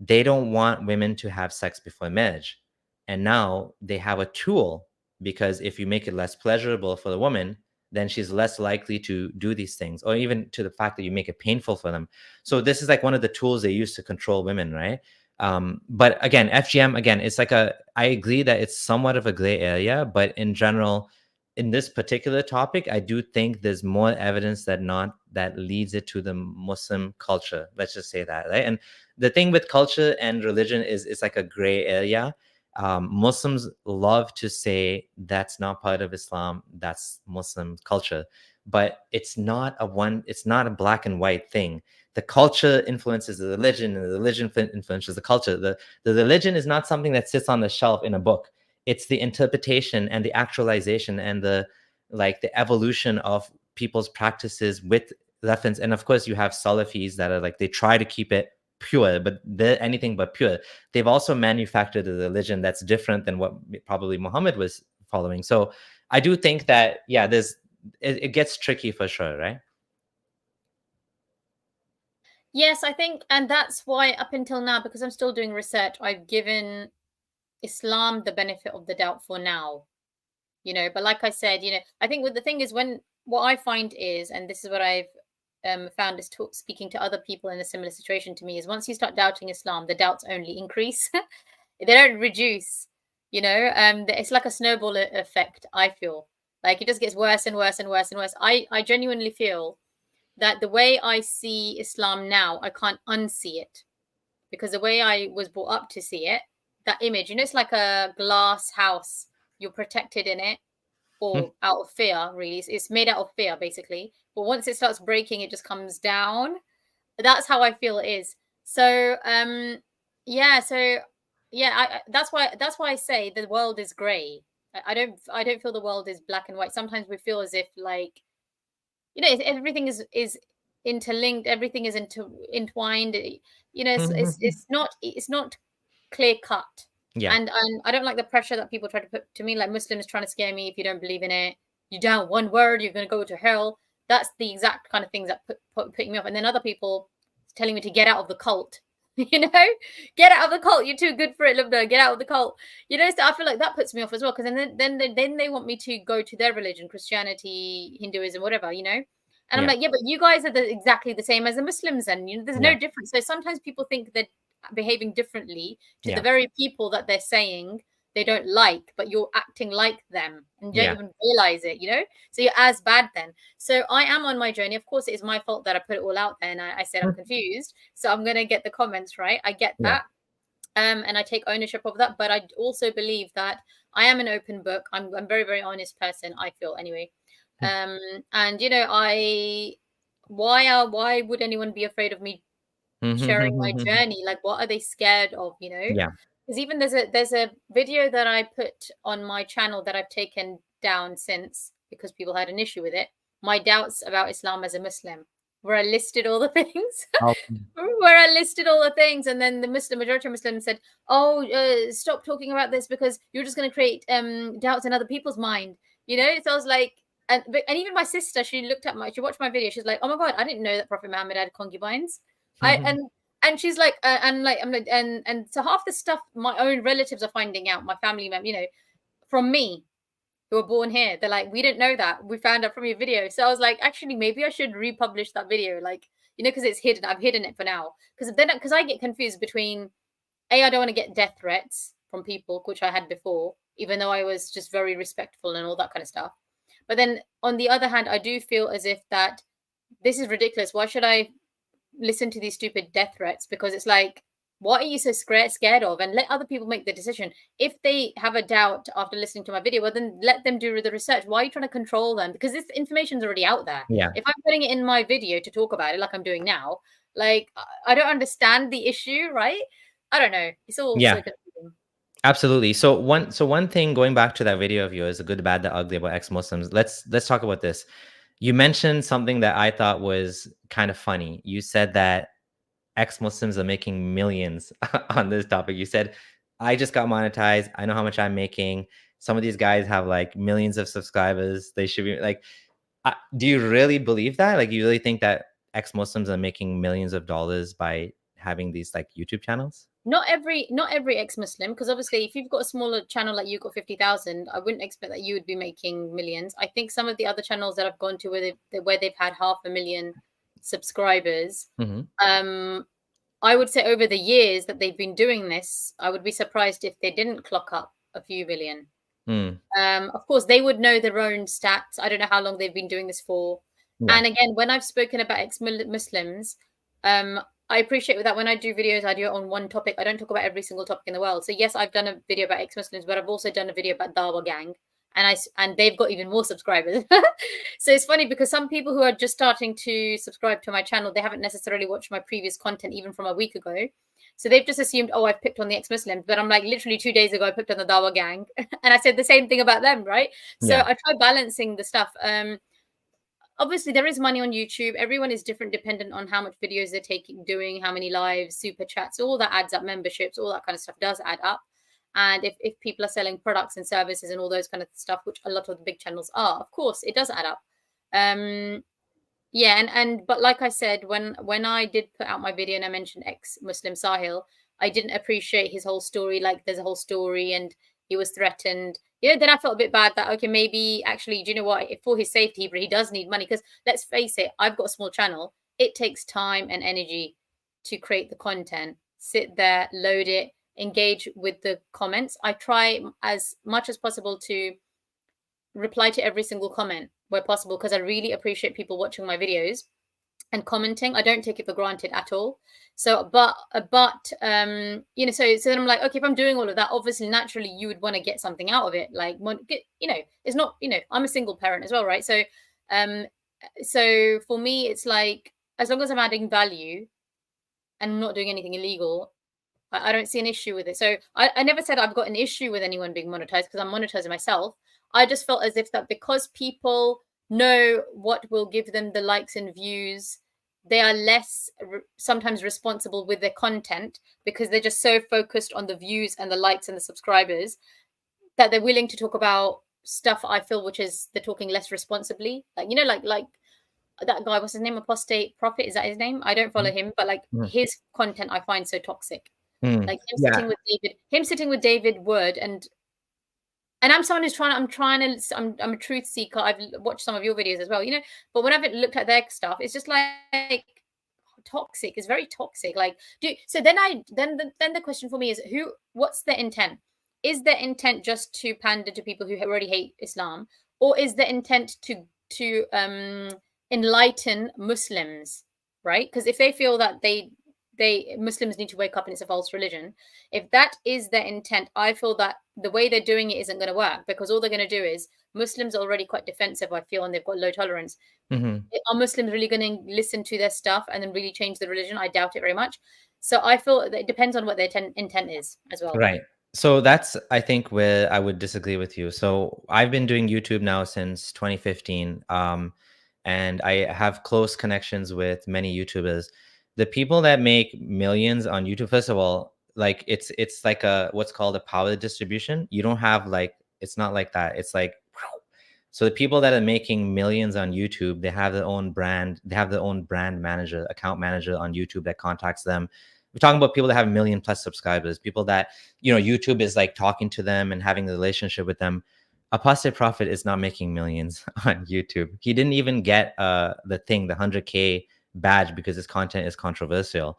they don't want women to have sex before marriage. And now they have a tool, because if you make it less pleasurable for the woman, then she's less likely to do these things, or even to the fact that you make it painful for them. So this is like one of the tools they use to control women, right? But again, FGM, again, it's like I agree that it's somewhat of a gray area, but in general, in this particular topic, I do think there's more evidence that leads it to the Muslim culture. Let's just say that, right? And the thing with culture and religion is it's like a gray area. Muslims love to say that's not part of Islam, that's Muslim culture, but it's not a black and white thing. The culture influences the religion, and the religion influences the culture. The religion is not something that sits on the shelf in a book. It's the interpretation and the actualization and the evolution of people's practices with reference. And of course, you have Salafis that are like, they try to keep it pure, but they're anything but pure. They've also manufactured a religion that's different than what probably Muhammad was following. So I do think that, yeah, it gets tricky for sure, right? Yes, I think, and that's why up until now, because I'm still doing research, I've given Islam the benefit of the doubt for now, but like I said, I think the thing is, what I find is, and this is what I've found is speaking to other people in a similar situation to me, is once you start doubting Islam, the doubts only increase. They don't reduce, it's like a snowball effect. I feel like it just gets worse and worse and worse and worse. I genuinely feel that the way I see Islam now, I can't unsee it, because the way I was brought up to see it, that image, it's like a glass house. You're protected in it, or out of fear, really. It's made out of fear, basically. But once it starts breaking, it just comes down. That's how I feel it is. So, that's why I say the world is grey. I don't feel the world is black and white. Sometimes we feel as if, like, everything is interlinked. Everything is entwined. It's not clear cut. Yeah. And I don't like the pressure that people try to put to me, like Muslims trying to scare me. If you don't believe in it, you doubt one word, you're going to go to hell. That's the exact kind of things that putting me off. And then other people telling me to get out of the cult. Get out of the cult. You're too good for it, Lubna. Get out of the cult. So I feel like that puts me off as well, because then they want me to go to their religion, Christianity, Hinduism, whatever, And I'm like, yeah, but you guys are exactly the same as the Muslims, and there's no difference. So sometimes people think that behaving differently to the very people that they're saying they don't like, but you're acting like them and don't even realize it, so you're as bad then. So I am on my journey. Of course, it is my fault that I put it all out there, and I said I'm confused, so I'm going to get the comments right. I get that. And I take ownership of that, but I also believe that I am an open book. I'm a very, very honest person, I feel, anyway. And why would anyone be afraid of me sharing my journey? Like, what are they scared of? Because even there's a video that I put on my channel that I've taken down since, because people had an issue with it. My doubts about Islam as a Muslim, where I listed all the things. And then the majority of Muslims said, stop talking about this, because you're just going to create doubts in other people's mind. So I was like, and even my sister, she watched my video. She's like, oh my God, I didn't know that Prophet Muhammad had concubines. And she's like, and so half the stuff my own relatives are finding out, my family members, from me, who were born here. They're like, we didn't know that. We found out from your video. So I was like, actually, maybe I should republish that video, because it's hidden. I've hidden it for now, because I get confused between I don't want to get death threats from people, which I had before, even though I was just very respectful and all that kind of stuff. But then on the other hand, I do feel as if that this is ridiculous. Why should I listen to these stupid death threats? Because it's like, What are you so scared of? And let other people make the decision. If they have a doubt after listening to my video, well, then let them do the research. Why are you trying to control them? Because this information's already out there. Yeah. If I'm putting it in my video to talk about it, like I'm doing now, like I don't understand the issue, right? I don't know. It's all so confusing. Absolutely. So one thing, going back to that video of yours, the good, the bad, the ugly, about ex-Muslims. Let's talk about this. You mentioned something that I thought was kind of funny. You said that ex-Muslims are making millions on this topic. You said, I just got monetized. I know how much I'm making. Some of these guys have like millions of subscribers. They should be like, do you really believe that? Like, you really think that ex-Muslims are making millions of dollars by having these like YouTube channels? Not every ex-Muslim, because obviously if you've got a smaller channel like you got 50,000, I wouldn't expect that you would be making millions. I think some of the other channels that I've gone to where they've had 500,000 subscribers, I would say over the years that they've been doing this, I would be surprised if they didn't clock up a few million. Of course, they would know their own stats. I don't know how long they've been doing this for. Yeah. And again, when I've spoken about ex-Muslims, I appreciate that when I do videos, I do it on one topic. I don't talk about every single topic in the world. So yes, I've done a video about ex-Muslims, but I've also done a video about Dawa Gang, and they've got even more subscribers. So it's funny because some people who are just starting to subscribe to my channel, they haven't necessarily watched my previous content even from a week ago. So they've just assumed, oh, I've picked on the ex-Muslims, but I'm like, literally 2 days ago, I picked on the Dawa Gang, and I said the same thing about them, right? So I try balancing the stuff. Obviously, there is money on YouTube. Everyone is different, dependent on how much videos they're doing, how many lives, super chats, all that adds up, memberships, all that kind of stuff does add up. And if people are selling products and services and all those kind of stuff, which a lot of the big channels are, of course, it does add up. But like I said, when I did put out my video and I mentioned ex-Muslim Sahil, I didn't appreciate his whole story. Like, there's a whole story and he was threatened. Then I felt a bit bad that, okay, maybe actually, do you know what? For his safety, he does need money. Because let's face it, I've got a small channel. It takes time and energy to create the content, sit there, load it, engage with the comments. I try as much as possible to reply to every single comment where possible, because I really appreciate people watching my videos and commenting. I don't take it for granted at all. So, so then I'm like, okay, if I'm doing all of that, obviously, naturally, you would want to get something out of it. Like, it's not, I'm a single parent as well, right? So, so for me, it's like, as long as I'm adding value and I'm not doing anything illegal, I don't see an issue with it. So I never said I've got an issue with anyone being monetized, because I'm monetizing myself. I just felt as if that because people know what will give them the likes and views, they are less sometimes responsible with their content, because they're just so focused on the views and the likes and the subscribers that they're willing to talk about stuff, I feel, which is they're talking less responsibly. Like, like that guy, what's his name? Apostate Prophet, is that his name? I don't follow him, but like his content I find so toxic. Like him sitting with David Wood, and I'm someone who's I'm a truth seeker. I've watched some of your videos as well, but when I've looked at their stuff, it's just like toxic. It's very toxic. Like, then the question for me is, what's their intent? Is their intent just to pander to people who already hate Islam, or is the intent to enlighten Muslims, right? Because if they feel that Muslims need to wake up and it's a false religion, if that is their intent, I feel that the way they're doing it isn't going to work, because all they're going to do is, Muslims are already quite defensive, I feel, and they've got low tolerance. Are Muslims really going to listen to their stuff and then really change the religion? I doubt it very much. So I feel that it depends on what their intent is as well. Right. So that's, I think, where I would disagree with you. So I've been doing YouTube now since 2015, and I have close connections with many YouTubers. The people that make millions on YouTube, first of all, like it's like what's called a power distribution. You don't have it's not like that. It's like, so the people that are making millions on YouTube, they have their own brand. They have their own brand manager, account manager on YouTube that contacts them. We're talking about people that have 1 million+ subscribers, people that, YouTube is like talking to them and having a relationship with them. Apostate Prophet is not making millions on YouTube. He didn't even get the 100K badge because his content is controversial.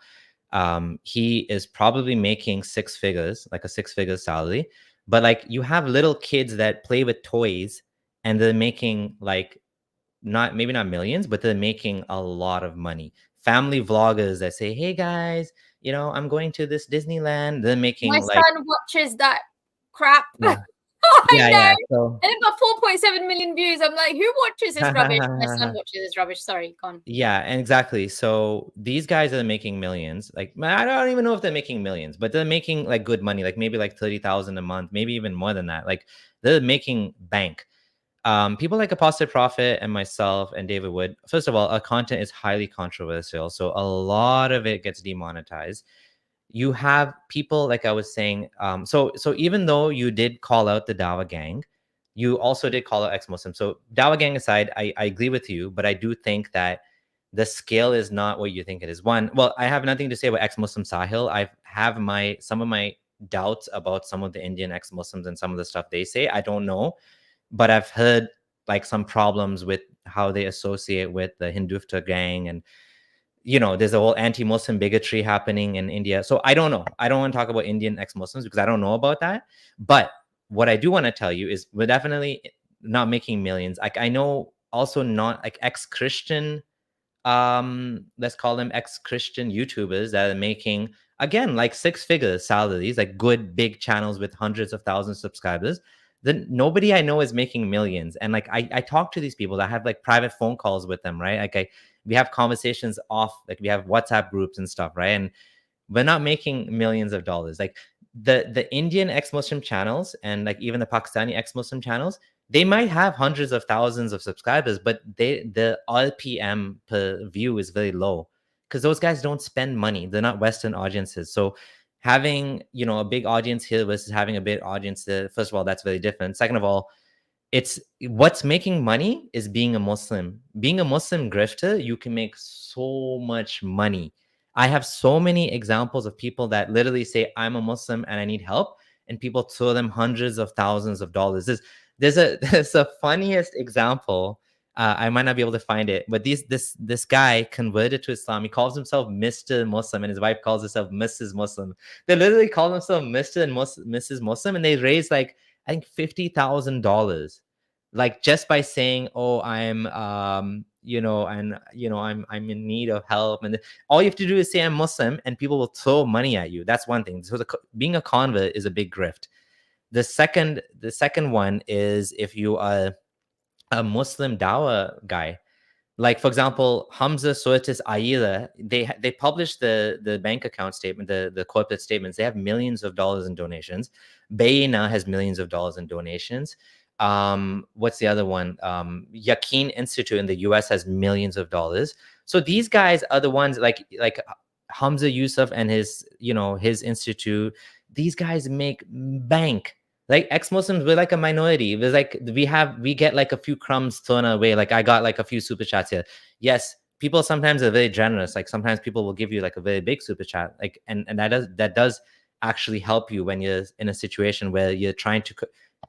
He is probably making 6 figures, like a 6-figure salary. But like, you have little kids that play with toys, and they're making maybe not millions, but they're making a lot of money. Family vloggers that say, hey guys, you know, I'm going to this Disneyland. They're My making like, son watches that crap. yeah, I yeah, know. yeah. So And it got 4.7 million views. I'm like, who watches this rubbish? My son watches this rubbish. Sorry, gone. yeah, and exactly. So these guys are making millions. Like, I don't even know if they're making millions, but they're making like good money, like maybe like 30,000 a month, maybe even more than that. Like they're making bank. People like Apostate Prophet and myself and David Wood, first of all, our content is highly controversial. So a lot of it gets demonetized. You have people, like I was saying, so even though you did call out the Dawa gang, you also did call out ex-Muslims. So Dawa gang aside, I agree with you, but I do think that the scale is not what you think it is. One, well, I have nothing to say about ex-Muslim Sahil. I have some of my doubts about some of the Indian ex-Muslims and some of the stuff they say. I don't know, but I've heard like some problems with how they associate with the Hindutva gang, and you know, there's a whole anti-Muslim bigotry happening in India. So I don't know. I don't want to talk about Indian ex-Muslims because I don't know about that. But what I do want to tell you is we're definitely not making millions. Like I know also not like ex-Christian, let's call them ex-Christian YouTubers that are making again like six-figure salaries, like good big channels with hundreds of thousands of subscribers. Then nobody I know is making millions. And like I talk to these people that have like private phone calls with them, right? Like we have conversations off, like we have WhatsApp groups and stuff, right? And we're not making millions of dollars. Like the Indian ex-Muslim channels and like even the Pakistani ex-Muslim channels, they might have hundreds of thousands of subscribers, but the RPM per view is very low because those guys don't spend money. They're not Western audiences. So having, you know, a big audience here versus having a big audience there, first of all, that's very different. Second of all, it's what's making money is being a Muslim. Being a Muslim grifter, you can make so much money. I have so many examples of people that literally say, I'm a Muslim and I need help. And people throw them hundreds of thousands of dollars. There's a funniest example. I might not be able to find it, but this guy converted to Islam. He calls himself Mr. Muslim, and his wife calls herself Mrs. Muslim. They literally call themselves Mr. and Mrs. Muslim, and they raise like I think $50,000, like just by saying, "Oh, I'm you know, and you know, I'm in need of help," and all you have to do is say I'm Muslim, and people will throw money at you. That's one thing. So being a convert is a big grift. The second one is if you are a Muslim Dawa guy. Like for example, Hamza Soetis Aida, they published the bank account statement, the corporate statements. They have millions of dollars in donations. Bayna has millions of dollars in donations. What's the other one? Yaqeen Institute in the US has millions of dollars. So these guys are the ones like Hamza Yusuf and his, you know, his institute. These guys make bank. Like ex-Muslims, we're like a minority. It was like we get like a few crumbs thrown away. Like I got like a few super chats here. Yes, people sometimes are very generous. Like sometimes people will give you like a very big super chat. Like and that does actually help you when you're in a situation where you're trying to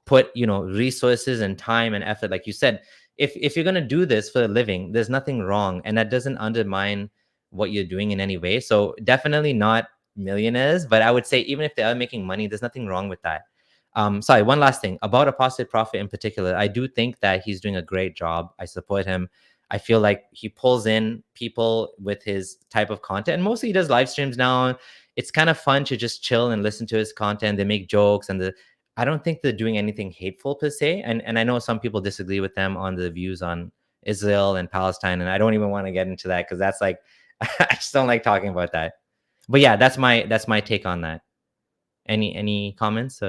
put, you know, resources and time and effort. Like you said, if you're gonna do this for a living, there's nothing wrong, and that doesn't undermine what you're doing in any way. So definitely not millionaires, but I would say even if they are making money, there's nothing wrong with that. Sorry, one last thing about Apostate Prophet in particular. I do think that he's doing a great job. I support him. I feel like he pulls in people with his type of content. And mostly he does live streams now. It's kind of fun to just chill and listen to his content. They make jokes, and I don't think they're doing anything hateful per se. And I know some people disagree with them on the views on Israel and Palestine. And I don't even want to get into that because that's like I just don't like talking about that. But yeah, that's my take on that. Any comments?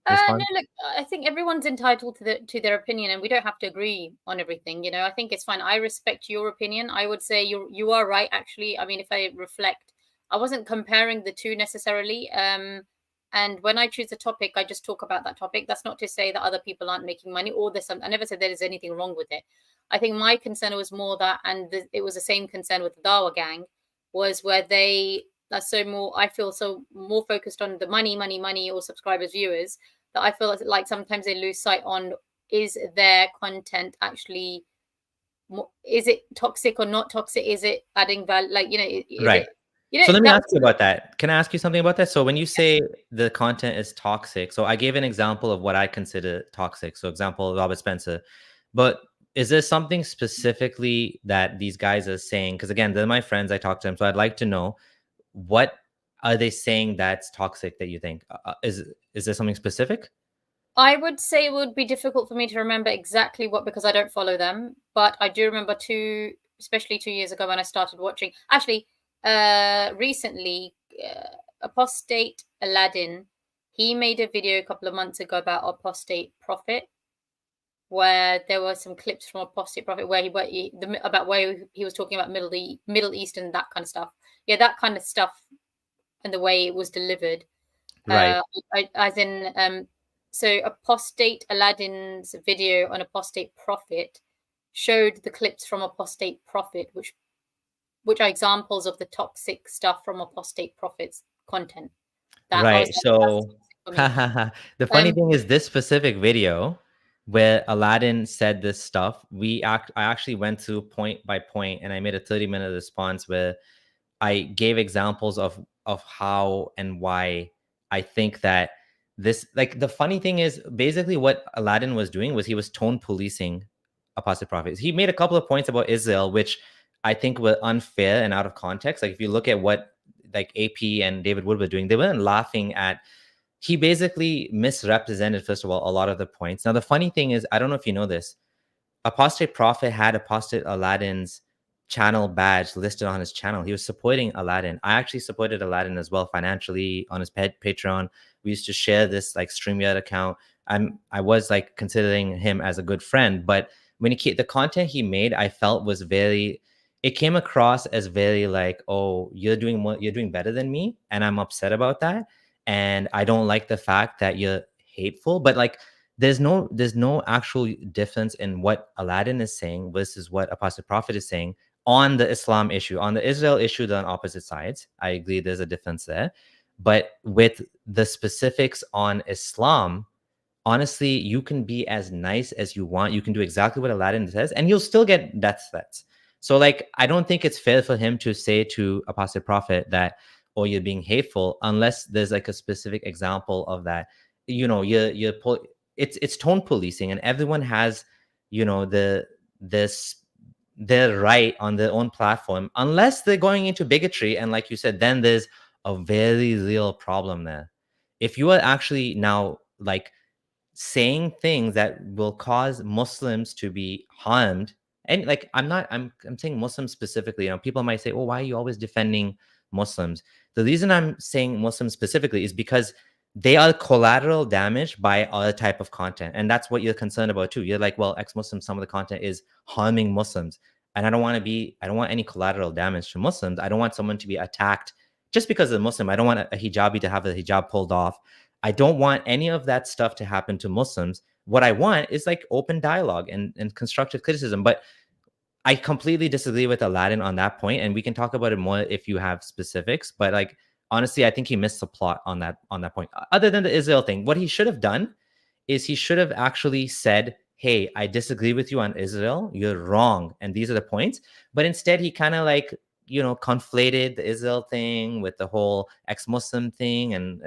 No, look, I think everyone's entitled to their opinion, and we don't have to agree on everything. You know, I think it's fine. I respect your opinion. I would say you are right. Actually, I mean, if I reflect, I wasn't comparing the two necessarily. And when I choose a topic, I just talk about that topic. That's not to say that other people aren't making money or there's some. I never said there is anything wrong with it. I think my concern was more that, and it was the same concern with the Dawa gang, was where they are so more. I feel so more focused on the money, or subscribers, viewers, that I feel like sometimes they lose sight on, is their content actually, is it toxic or not toxic? Is it adding value? Like, you know, right. So let me ask you about that. Can I ask you something about that? So when you say the content is toxic, so I gave an example of what I consider toxic. So example, Robert Spencer. But is there something specifically that these guys are saying? Because again, they're my friends. I talk to them. So I'd like to know what are they saying that's toxic that you think? Is there something specific? I would say it would be difficult for me to remember exactly what, because I don't follow them. But I do remember especially 2 years ago when I started watching. Actually, recently, Apostate Aladdin, he made a video a couple of months ago about apostate prophet, where there were some clips from apostate prophet where he was talking about Middle East and that kind of stuff. Yeah, that kind of stuff, and the way it was delivered. Right. So Apostate Aladdin's video on Apostate Prophet showed the clips from Apostate Prophet, which are examples of the toxic stuff from Apostate Prophet's content. That I was Right. So like, that's toxic for me. the funny thing is this specific video where Aladdin said this stuff, I actually went through point by point and I made a 30-minute response where I gave examples of how and why I think that this, like, the funny thing is basically what Aladdin was doing was he was tone policing apostate prophets. He made a couple of points about Israel, which I think were unfair and out of context. Like if you look at what like AP and David Wood were doing, they weren't laughing at. He basically misrepresented, first of all, a lot of the points. Now the funny thing is, I don't know if you know this, Apostate Prophet had Apostate Aladdin's channel badge listed on his channel. He was supporting Aladdin. I actually supported Aladdin as well financially on his Patreon. We used to share this like StreamYard account. I was like considering him as a good friend, but when the content he made, I felt was very, it came across as very like, oh, you're doing better than me, and I'm upset about that, and I don't like the fact that you're hateful. But like, there's no actual difference in what Aladdin is saying versus what Apostate Prophet is saying on the Islam issue. On the Israel issue, they're on opposite sides. I agree there's a difference there. But with the specifics on Islam, honestly, you can be as nice as you want. You can do exactly what Aladdin says, and you'll still get death threats. So like, I don't think it's fair for him to say to Apostate Prophet that, oh, you're being hateful, unless there's like a specific example of that. You know, it's tone policing, and everyone has, you know, their right on their own platform, unless they're going into bigotry. And like you said, then there's a very real problem there. If you are actually now like saying things that will cause Muslims to be harmed, and like I'm saying Muslims specifically, you know, people might say, oh, why are you always defending Muslims? The reason I'm saying Muslims specifically is because they are collateral damage by other type of content. And that's what you're concerned about too. You're like, well, ex-Muslims, some of the content is harming Muslims. And I don't want any collateral damage to Muslims. I don't want someone to be attacked just because they're Muslim. I don't want a hijabi to have the hijab pulled off. I don't want any of that stuff to happen to Muslims. What I want is like open dialogue and constructive criticism. But I completely disagree with Aladdin on that point, and we can talk about it more if you have specifics. But like, honestly, I think he missed the plot on that point. Other than the Israel thing, what he should have done is he should have actually said, hey, I disagree with you on Israel. You're wrong, and these are the points. But instead, he kind of like, you know, conflated the Israel thing with the whole ex-Muslim thing, and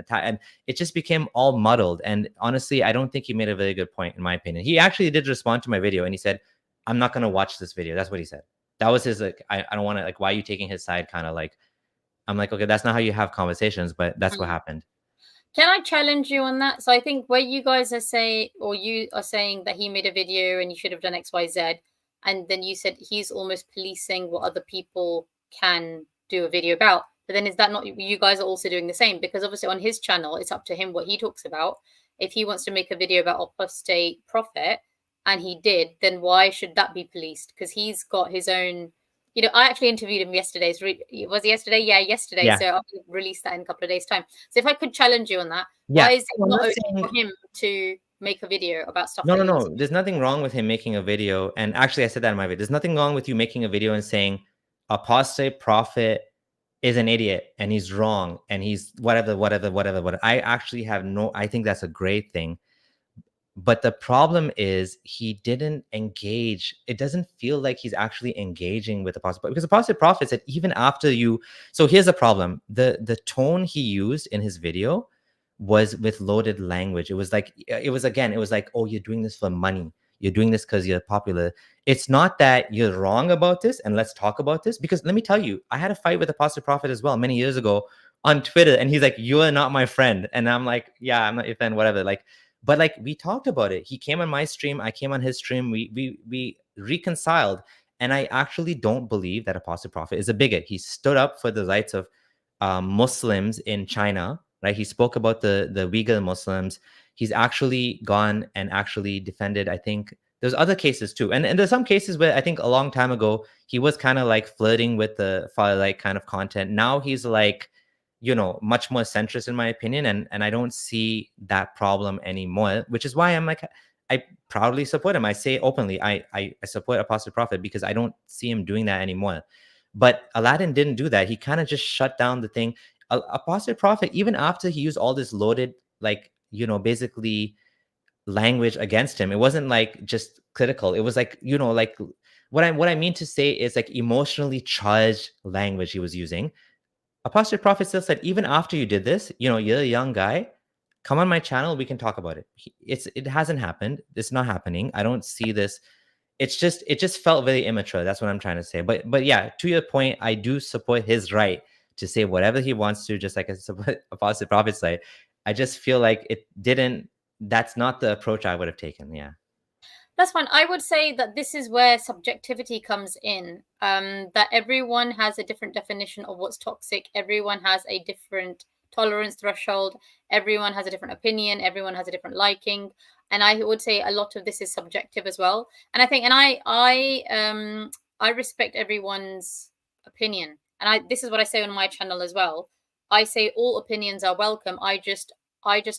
it just became all muddled. And honestly, I don't think he made a very good point, in my opinion. He actually did respond to my video, and he said, I'm not going to watch this video. That's what he said. That was his, like, I don't want to, like, why are you taking his side? Kind of like, I'm like, okay, that's not how you have conversations, but that's what happened. Can I challenge you on that? So I think where you guys are saying, or you are saying that he made a video and you should have done X, Y, Z, and then you said he's almost policing what other people can do a video about. But then is that not, you guys are also doing the same? Because obviously on his channel, it's up to him what he talks about. If he wants to make a video about apostate prophet, and he did, then why should that be policed? Because he's got his own, you know, I actually interviewed him yesterday. Was it yesterday? Yeah, yesterday. Yeah. So I'll release that in a couple of days' time. So if I could challenge you on that, why is it not okay for him to make a video about stuff? No. There's nothing wrong with him making a video. And actually, I said that in my video. There's nothing wrong with you making a video and saying, apostate prophet is an idiot and he's wrong and he's whatever. I actually I think that's a great thing. But the problem is he didn't engage. It doesn't feel like he's actually engaging with Apostate Prophet, because Apostate Prophet said even after you. So here's the problem: the tone he used in his video was with loaded language. It was like, oh, you're doing this for money. You're doing this because you're popular. It's not that you're wrong about this, and let's talk about this. Because let me tell you, I had a fight with Apostate Prophet as well many years ago, on Twitter, and he's like, "You are not my friend," and I'm like, "Yeah, I'm not your friend, whatever." Like, but like we talked about it. He came on my stream, I came on his stream. We reconciled, and I actually don't believe that Apostate Prophet is a bigot. He stood up for the rights of Muslims in China, right? He spoke about the Uyghur Muslims. He's actually gone and actually defended, I think there's other cases too. And there's some cases where I think a long time ago, he was kind of like flirting with the far right kind of content. Now he's like, much more centrist in my opinion. And I don't see that problem anymore, which is why I'm like, I proudly support him. I say openly, I support Apostate Prophet because I don't see him doing that anymore. But Aladdin didn't do that. He kind of just shut down the thing. Apostate Prophet, even after he used all this loaded, like, basically language against him, it wasn't like just critical. It was like, like what I mean to say is like emotionally charged language he was using. Apostate Prophet still said, even after you did this, you're a young guy, come on my channel, we can talk about it. It hasn't happened. It's not happening. I don't see this. It just felt very immature. That's what I'm trying to say. But yeah, to your point, I do support his right to say whatever he wants to, just like I support Apostate Prophet's right. I just feel like that's not the approach I would have taken. Yeah. That's fine. I would say that this is where subjectivity comes in. That everyone has a different definition of what's toxic. Everyone has a different tolerance threshold. Everyone has a different opinion. Everyone has a different liking. And I would say a lot of this is subjective as well. And I think, and I respect everyone's opinion. And this is what I say on my channel as well. I say all opinions are welcome. I just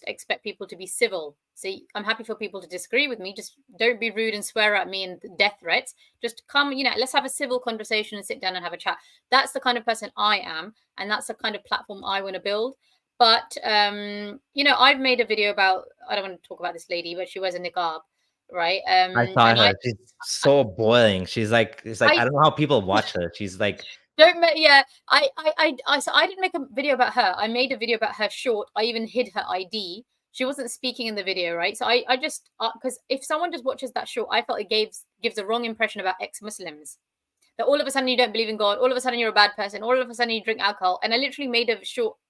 expect people to be civil. So I'm happy for people to disagree with me. Just don't be rude and swear at me and death threats. Just come, let's have a civil conversation and sit down and have a chat. That's the kind of person I am. And that's the kind of platform I want to build. But, I've made a video about, I don't want to talk about this lady, but she wears a niqab, right? I saw her. She's so boring. She's like, it's like, I don't know how people watch her. She's like, so I didn't make a video about her. I made a video about her short. I even hid her ID. She wasn't speaking in the video, right? So I just, because if someone just watches that short, I felt it gives a wrong impression about ex-Muslims. That all of a sudden you don't believe in God, all of a sudden you're a bad person, all of a sudden you drink alcohol. And I literally made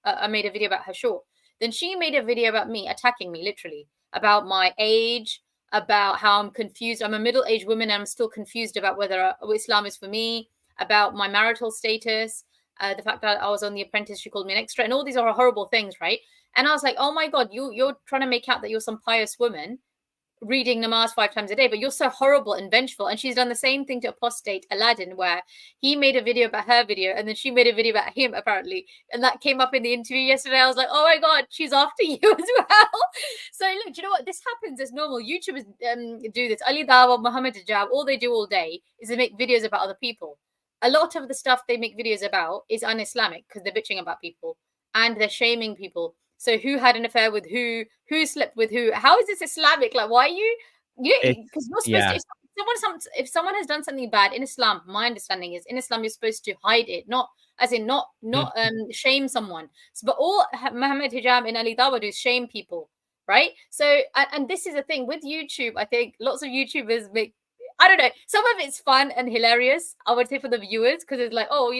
I made a video about her short. Then she made a video about me, attacking me, literally, about my age, about how I'm confused. I'm a middle-aged woman and I'm still confused about whether Islam is for me, about my marital status, the fact that I was on The Apprentice, she called me an extra, and all these are horrible things, right? And I was like, oh my God, you're trying to make out that you're some pious woman reading namaz 5 times a day, but you're so horrible and vengeful. And she's done the same thing to Apostate Aladdin, where he made a video about her video, and then she made a video about him, apparently. And that came up in the interview yesterday. I was like, oh my God, she's after you as well. So look, do you know what? This happens. It's normal. YouTubers do this. Ali Dawa, Muhammad Hijab, all they do all day is they make videos about other people. A lot of the stuff they make videos about is un-Islamic because they're bitching about people and they're shaming people. So who had an affair with who slept with who? How is this Islamic? Like, why are you? Because you're supposed to. If someone has done something bad in Islam, my understanding is in Islam you're supposed to hide it, not shame someone. So, but all Muhammad Hijab and Ali Dawa do is shame people, right? So and this is the thing with YouTube. I think lots of YouTubers make. I don't know. Some of it's fun and hilarious, I would say, for the viewers, because it's like, oh,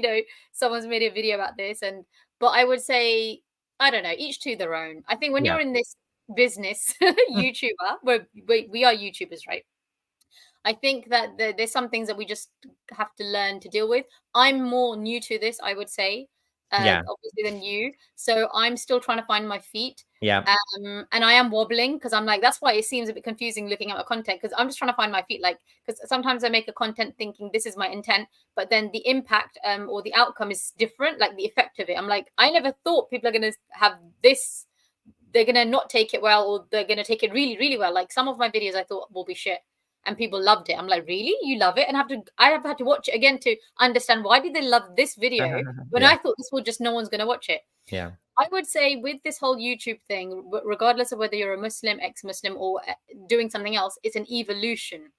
someone's made a video about this. But I would say, I don't know, each to their own. I think when you're in this business, YouTuber, we are YouTubers, right? I think that there's some things that we just have to learn to deal with. I'm more new to this, I would say, obviously, than you. So I'm still trying to find my feet. Yeah. And I am wobbling because I'm like, that's why it seems a bit confusing looking at my content, because I'm just trying to find my feet. Like, because sometimes I make a content thinking this is my intent, but then the impact or the outcome is different, like the effect of it. I'm like, I never thought people are going to have this. They're going to not take it well, or they're going to take it really, really well. Like some of my videos I thought will be shit, and people loved it. I'm like, really? You love it? And I have had to watch it again to understand why did they love this video when I thought this will just no one's going to watch it. Yeah. I would say with this whole YouTube thing, regardless of whether you're a Muslim, ex-Muslim, or doing something else, it's an evolution.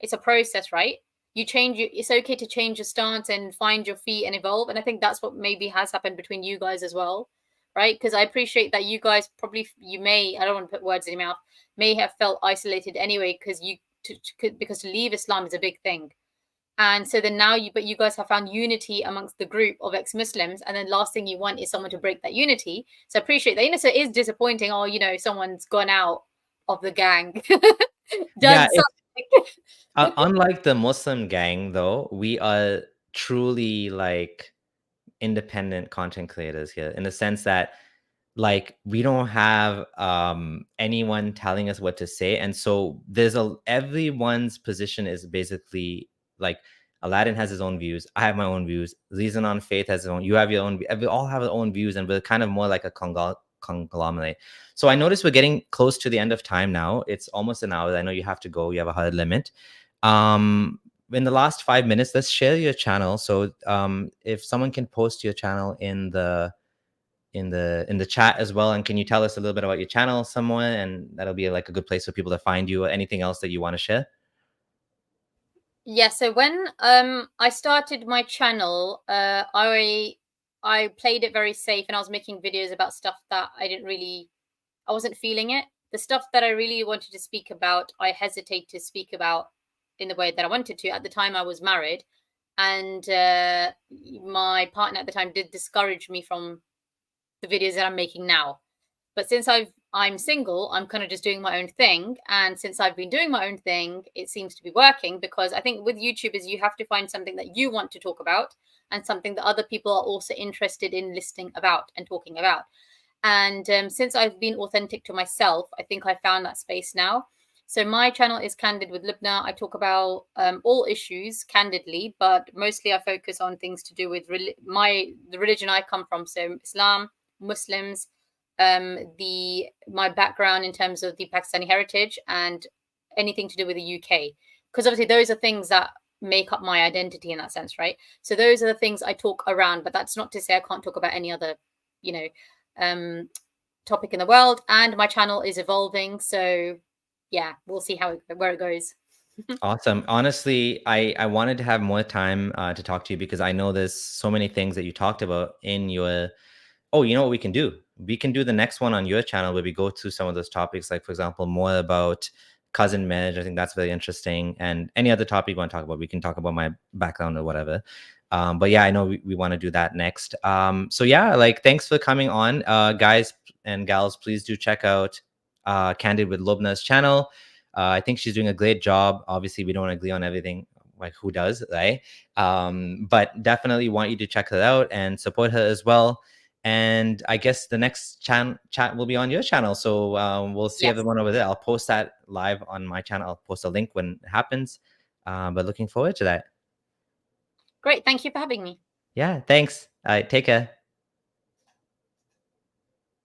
It's a process, right? It's okay to change your stance and find your feet and evolve. And I think that's what maybe has happened between you guys as well, right? Because I appreciate that you guys probably, I don't want to put words in your mouth, may have felt isolated anyway, because to leave Islam is a big thing. And so then now you guys have found unity amongst the group of ex-Muslims, and then last thing you want is someone to break that unity. So I appreciate that. You know, so it is disappointing. Oh, you know, someone's gone out of the gang, Yeah, done something. unlike the Muslim gang, though, we are truly like independent content creators here in the sense that like we don't have anyone telling us what to say, and so everyone's position is basically like Aladdin has his own views, I have my own views, Reason on Faith has his own, you have your own, we all have our own views, and we're kind of more like a conglomerate. So I noticed we're getting close to the end of time now. It's almost an hour. I know you have to go, you have a hard limit. In the last 5 minutes, let's share your channel. So if someone can post your channel in the chat as well, and can you tell us a little bit about your channel somewhere, and that'll be like a good place for people to find you, or anything else that you want to share. Yeah, so when I started my channel, I played it very safe, and I was making videos about stuff that I wasn't feeling it. The stuff that I really wanted to speak about, I hesitate to speak about in the way that I wanted to. At the time I was married, and my partner at the time did discourage me from the videos that I'm making now. But since I'm single, I'm kind of just doing my own thing. And since I've been doing my own thing, it seems to be working, because I think with YouTube is you have to find something that you want to talk about and something that other people are also interested in listening about and talking about. And since I've been authentic to myself, I think I found that space now. So my channel is Candid with Lubna. I talk about all issues candidly, but mostly I focus on things to do with the religion I come from. So Islam, Muslims, my background in terms of the Pakistani heritage, and anything to do with the UK, because obviously those are things that make up my identity in that sense, right? So those are the things I talk around, but that's not to say I can't talk about any other, you know, topic in the world. And my channel is evolving, so yeah, we'll see where it goes. Awesome. Honestly, I wanted to have more time to talk to you, because I know there's so many things that you talked about in your. Oh, you know what we can do? We can do the next one on your channel where we go through some of those topics, like for example, more about cousin marriage. I think that's very interesting. And any other topic you want to talk about, we can talk about my background or whatever. But yeah, I know we want to do that next. So yeah, like thanks for coming on, guys and gals. Please do check out Candid with Lubna's channel. I think she's doing a great job. Obviously, we don't agree on everything. Like who does, right? But definitely want you to check her out and support her as well. And I guess the next chat will be on your channel. So we'll see everyone over there. I'll post that live on my channel. I'll post a link when it happens. But looking forward to that. Great. Thank you for having me. Yeah, thanks. All right, take care.